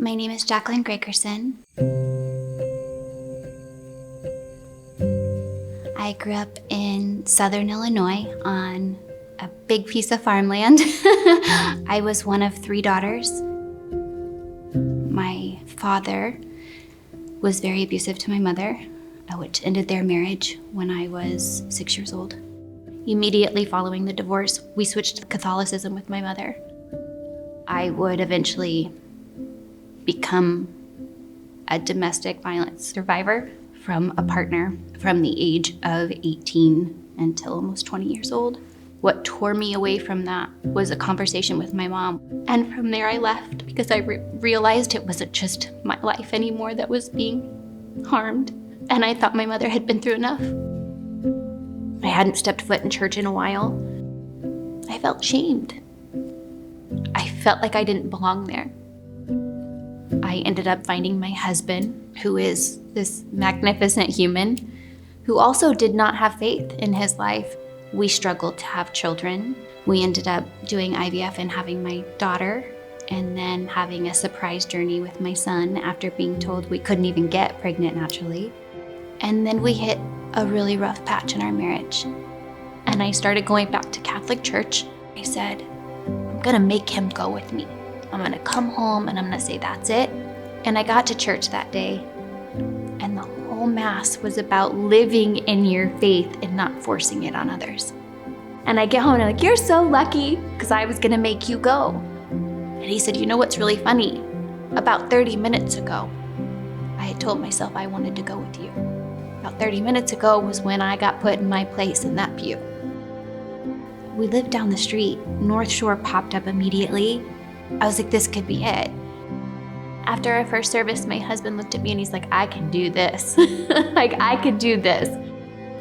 My name is Jacquelyn Gregerson. I grew up in Southern Illinois on a big piece of farmland. I was one of 3 daughters. My father was very abusive to my mother, which ended their marriage when I was 6 years old. Immediately following the divorce, we switched to Catholicism with my mother. I would eventually become a domestic violence survivor from a partner from the age of 18 until almost 20 years old. What tore me away from that was a conversation with my mom. And from there I left because I realized it wasn't just my life anymore that was being harmed. And I thought my mother had been through enough. I hadn't stepped foot in church in a while. I felt shamed. I felt like I didn't belong there. I ended up finding my husband, who is this magnificent human, who also did not have faith in his life. We struggled to have children. We ended up doing IVF and having my daughter, and then having a surprise journey with my son after being told we couldn't even get pregnant naturally. And then we hit a really rough patch in our marriage. And I started going back to Catholic church. I said, I'm gonna make him go with me. I'm gonna come home and I'm gonna say, that's it. And I got to church that day, and the whole mass was about living in your faith and not forcing it on others. And I get home and I'm like, you're so lucky, because I was gonna make you go. And he said, you know what's really funny? About 30 minutes ago, I had told myself I wanted to go with you. About 30 minutes ago was when I got put in my place in that pew. We lived down the street. North Shore popped up immediately. I was like, this could be it. After our first service, my husband looked at me and he's like, I can do this. Like, I could do this.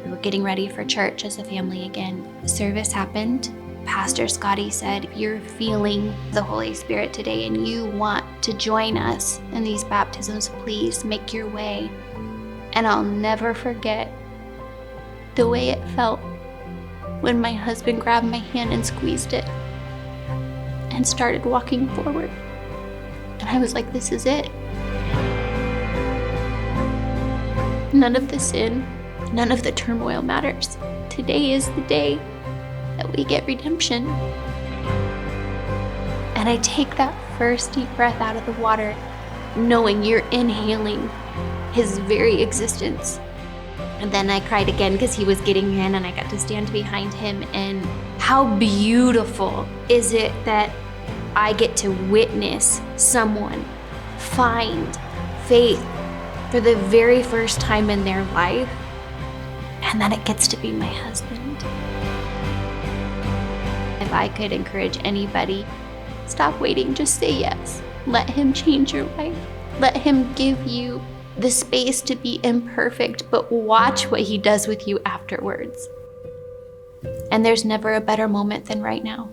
We were getting ready for church as a family again. The service happened. Pastor Scotty said, if you're feeling the Holy Spirit today and you want to join us in these baptisms, please make your way. And I'll never forget the way it felt when my husband grabbed my hand and squeezed it and started walking forward. And I was like, this is it. None of the sin, none of the turmoil matters. Today is the day that we get redemption. And I take that first deep breath out of the water, knowing you're inhaling his very existence. And then I cried again because he was getting in and I got to stand behind him. And how beautiful is it that I get to witness someone find faith for the very first time in their life, and that it gets to be my husband. If I could encourage anybody, stop waiting, just say yes. Let him change your life. Let him give you the space to be imperfect, but watch what he does with you afterwards. And there's never a better moment than right now.